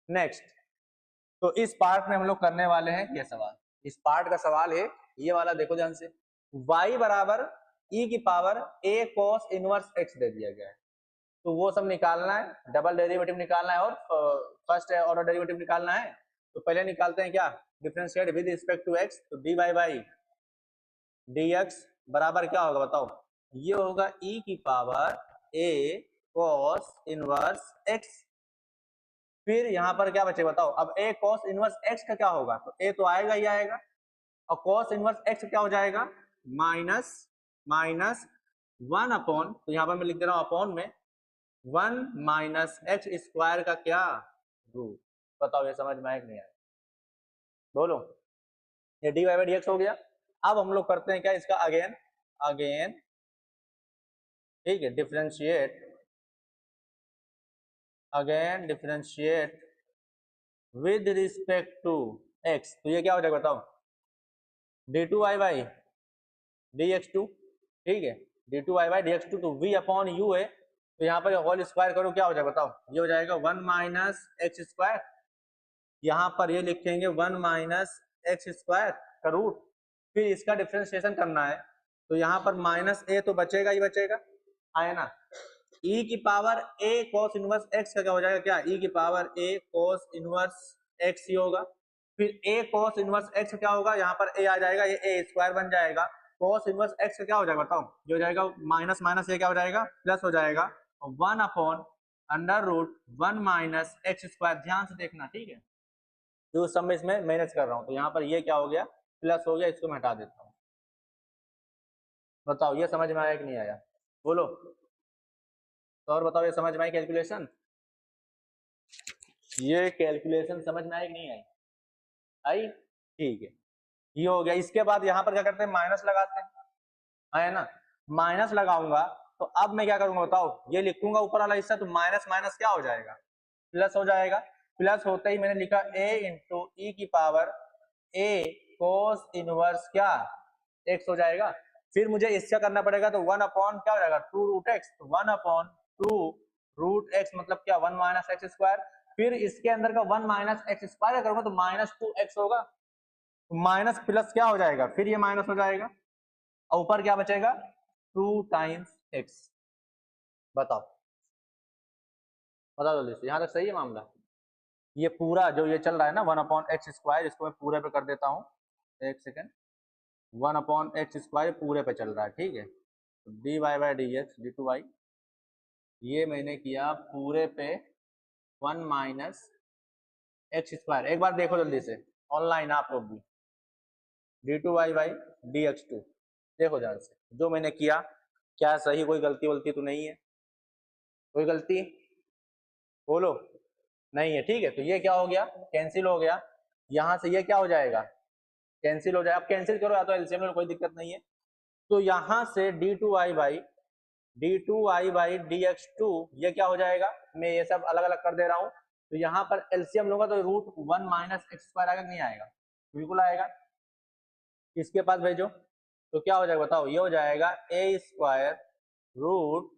Next, तो इस part में हम लोग करने वाले हैं ये सवाल। इस पार्ट का सवाल है ये वाला, देखो ध्यान से। y बराबर e की power a cos inverse x दे दिया गया है, तो वो सब निकालना है, डबल डेरिवेटिव निकालना है और फर्स्ट ऑर्डर डेरिवेटिव निकालना है। तो पहले निकालते हैं क्या, differentiate with respect to x, तो dy बाई dx बराबर क्या होगा बताओ, ये होगा e की power a cos inverse x। फिर यहाँ पर क्या बचेगा बताओ, अब a cos इनवर्स x का क्या होगा, तो a तो आएगा ही आएगा, और cos इनवर्स x क्या हो जाएगा, माइनस माइनस 1 अपॉन, तो यहाँ पर मैं लिख दे रहा हूँ अपॉन में 1 माइनस एक्स स्क्वायर का क्या रूट। बताओ ये समझ में आया कि नहीं आया, बोलो। ये D Y by D X हो गया। अब हम लोग करते हैं क्या इसका अगेन अगेन, ठीक है, differentiate again differentiate with respect to X, तो ये क्या हो जाएगा बताओ, D two Y by D X two, ठीक है, D two Y by D X two, तो वी अपॉन यू है, तो यहाँ पर होल स्क्वायर करो क्या हो जाएगा बताओ, ये हो जाएगा 1 माइनस एक्स स्क्वायर, यहाँ पर ये लिखेंगे 1 माइनस एक्स स्क्वायर का रूट। फिर इसका डिफरेंशिएशन करना है, तो यहाँ पर माइनस ए तो बचेगा ही बचेगा, आए ना, e की power a cos inverse x का क्या हो जाएगा, क्या e की power a cos inverse x ही होगा। फिर a cos इनवर्स x क्या होगा, यहाँ पर a आ जाएगा, ये a स्क्वायर बन जाएगा, cos इनवर्स x का क्या हो जाएगा बताओ, ये हो जाएगा माइनस माइनस ये क्या हो जाएगा प्लस हो जाएगा, 1 upon under root 1 minus X square. ध्यान से देखना, ठीक है, जो सब में इसमें मैनेज कर रहा हूँ, तो यहाँ पर ये क्या हो गया प्लस हो गया, इसको मैं हटा देता हूँ। बताओ ये समझ में आया कि नहीं आया, बोलो। तो और बताओ ये समझ में आई कैलकुलेशन, ये कैलकुलेशन समझ में आई कि नहीं आई, आई, ठीक है, ये हो गया। इसके बाद यहाँ पर क्या करते हैं, माइनस लगाते हैं, है ना, माइनस लगाऊंगा, तो अब मैं क्या करूंगा बताओ, ये लिखूंगा ऊपर वाला हिस्सा, तो माइनस माइनस क्या हो जाएगा, प्लस हो जाएगा। प्लस होते ही मैंने लिखा a इंटू ई की पावर a cos इनवर्स क्या x हो जाएगा। फिर मुझे इसका करना पड़ेगा, तो 1 अपॉन क्या हो जाएगा 2 रूट एक्स, तो 1 अपॉन 2 रूट एक्स मतलब क्या 1 माइनस एक्स स्क्वायर। फिर इसके अंदर का 1 माइनस एक्स स्क्वायर करूंगा तो माइनस 2x होगा, माइनस प्लस क्या हो जाएगा, फिर ये माइनस हो जाएगा, और ऊपर क्या बचेगा 2 टाइम्स x। बताओ बता जल्दी से, यहाँ तक सही है मामला। ये पूरा जो ये चल रहा है ना 1 अपॉन एक्स स्क्वायर, इसको मैं पूरे पे कर देता हूँ, एक सेकेंड, 1 अपॉन एक्स स्क्वायर पूरे पे चल रहा है, ठीक है, तो D Y by D X D two Y, ये मैंने किया पूरे पे 1 माइनस एक्स स्क्वायर। एक बार देखो जल्दी से ऑनलाइन आप लोग भी, D two Y by D X two, देखो ध्यान से जो मैंने किया, क्या सही, कोई गलती वलती तो नहीं है, कोई गलती बोलो नहीं है, ठीक है, तो ये क्या हो गया कैंसिल हो गया, यहाँ से ये क्या हो जाएगा कैंसिल हो जाएगा। आप कैंसिल करो या तो एलसीएम में, कोई दिक्कत नहीं है। तो यहाँ से D two Y by D X two, ये क्या हो जाएगा, मैं ये सब अलग अलग कर दे रहा हूँ, तो यहाँ पर एलसीएम लूंगा तो रूट 1 माइनस एक्स स्क्वायर आएगा कि नहीं आएगा, बिल्कुल आएगा। इसके पास भेजो तो क्या हो जाएगा बताओ, ये हो जाएगा A square root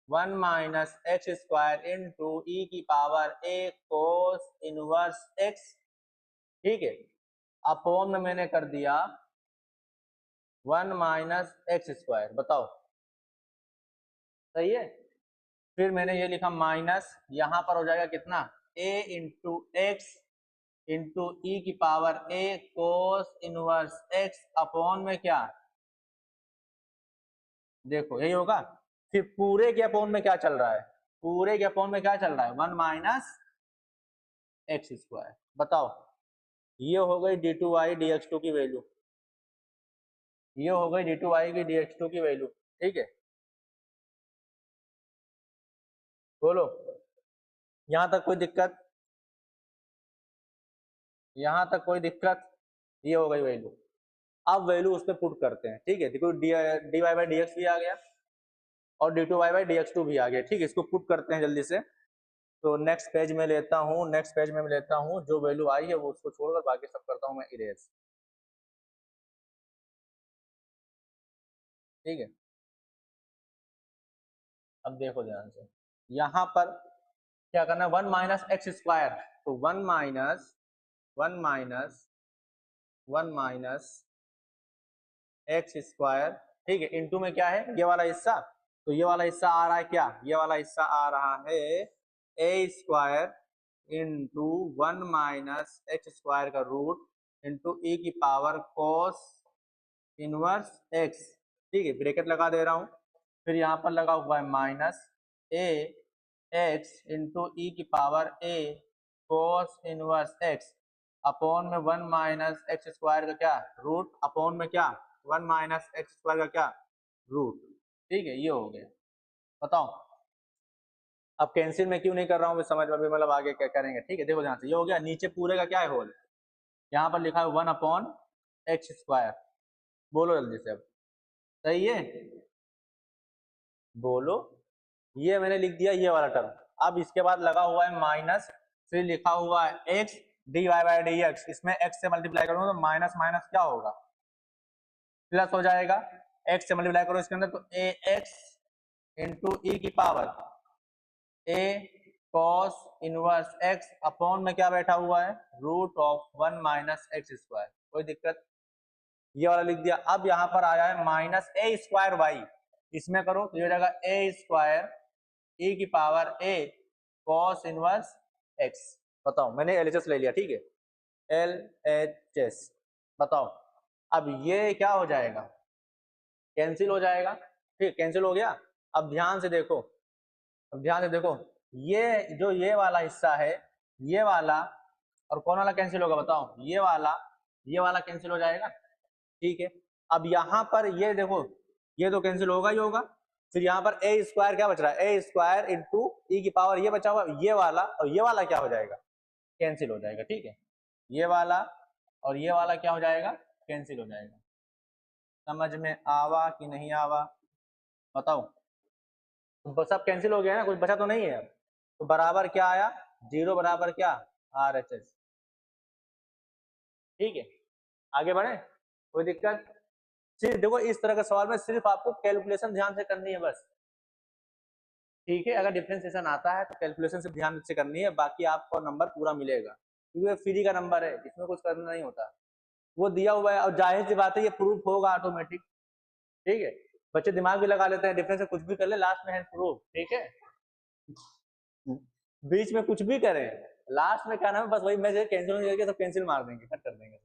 1 minus X square into E की power A cos inverse X, ठीक है, अपॉन में मैंने कर दिया 1 माइनस एक्स स्क्वायर। बताओ सही है। फिर मैंने ये लिखा माइनस, यहां पर हो जाएगा कितना a into x into E की power a cos inverse x upon में क्या, देखो यही होगा। फिर पूरे के अपॉन में क्या चल रहा है, पूरे के अपॉन में क्या चल रहा है 1 माइनस एक्स स्क्वायर। बताओ ये हो गई D two Y D X two की वैल्यू, ये हो गई डी टू वाई की डी एक्स टू की वैल्यू, ठीक है, बोलो यहां तक कोई दिक्कत, यहां तक कोई दिक्कत, ये हो गई वैल्यू। अब वैल्यू उस पर पुट करते हैं, ठीक है, देखो D Y by D X भी आ गया और D two Y by D X two भी आ गया, ठीक है, इसको पुट करते हैं जल्दी से। तो नेक्स्ट पेज में लेता हूँ, नेक्स्ट पेज में लेता हूँ, जो वैल्यू आई है वो उसको छोड़कर बाकी सब करता हूँ मैं इरेज, ठीक है। अब देखो ध्यान से यहाँ पर क्या करना है, 1 माइनस एक्स स्क्वायर, तो 1 माइनस एक्स स्क्वायर, ठीक है, इनटू में क्या है ये वाला हिस्सा, तो ये वाला हिस्सा आ रहा है क्या, ये वाला हिस्सा आ रहा है A square into 1 minus X square का रूट इंटू ई की पावर कोस इनवर्स एक्स, ठीक है, ब्रैकेट लगा दे रहा हूं, फिर यहाँ पर लगा हुआ है माइनस ए एक्स इंटू ई की power A cos inverse X upon में 1 माइनस एक्स स्क्वायर का क्या रूट अपॉन में क्या 1 माइनस एक्स स्क्वायर का क्या रूट, ठीक है, ये हो गया। बताओ अब कैंसिल में क्यों नहीं कर रहा हूँ समझ में, मतलब आगे क्या करेंगे, ठीक है, देखो ध्यान से, ये हो गया, नीचे पूरे का क्या है होल, यहाँ पर लिखा है 1 अपॉन एक्स स्क्वायर, बोलो जल्दी से अब, सही है, बोलो, ये मैंने लिख दिया ये वाला टर्म, अब इसके बाद लगा हुआ है माइनस, फिर लिखा हुआ है X D Y by D X, इसमें एक्स से मल्टीप्लाई करूंगा तो माइनस माइनस क्या होगा, प्लस हो जाएगा, एक्स से मल्टीप्लाई करो इसके अंदर तो ए एक्स इंटू ई की power A cos inverse X upon में क्या बैठा हुआ है root of 1 minus X square, कोई दिक्कत, ये वाला लिख दिया। अब यहाँ पर आया है माइनस ए स्क्वायर वाई, इसमें करो तो ये हो जाएगा ए स्क्वायर ई की power A cos inverse x, बताओ मैंने एलएचएस ले लिया, ठीक है, एलएचएस, बताओ अब ये क्या हो जाएगा, कैंसिल हो जाएगा, ठीक, कैंसिल हो गया। अब ध्यान से देखो, अब ध्यान से देखो, ये जो ये वाला हिस्सा है, ये वाला और कौन वाला कैंसिल होगा बताओ, ये वाला कैंसिल हो जाएगा, ठीक है। अब यहाँ पर ये देखो, ये तो कैंसिल होगा ही होगा, फिर यहाँ पर ए स्क्वायर क्या बच रहा है, ए स्क्वायर इंटू ई की पावर ये बचा हुआ, ये वाला और ये वाला क्या हो जाएगा, कैंसिल हो जाएगा, ठीक है, ये वाला और ये वाला क्या हो जाएगा, कैंसिल हो जाएगा। समझ में आवा कि नहीं आवा, बताओ, तो सब कैंसिल हो गया है ना, कुछ बचा तो नहीं है अब, तो बराबर क्या आया, 0 बराबर क्या RHS, ठीक है, आगे बढ़े, कोई दिक्कत, सिर्फ देखो इस तरह का सवाल में सिर्फ आपको कैलकुलेशन ध्यान से करनी है बस, ठीक है, अगर डिफरेंशिएशन आता है तो कैलकुलेशन से ध्यान से करनी है, बाकी आपको नंबर पूरा मिलेगा, क्योंकि फ्री का नंबर है, इसमें कुछ करना नहीं होता, वो दिया हुआ है और जाहिर सी बात है ये प्रूफ होगा ऑटोमेटिक, ठीक है, बच्चे दिमाग भी लगा लेते हैं, डिफरेंस से कुछ भी कर ले लास्ट में है प्रूफ, ठीक है, बीच में कुछ भी करें लास्ट में क्या नाम है बस वही मैसेज कैंसिल करके सब कैंसिल मार देंगे, कट कर देंगे,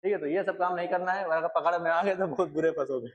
ठीक है, तो ये सब काम नहीं करना है, अगर पकड़ में आ गए तो बहुत बुरे फंसोगे।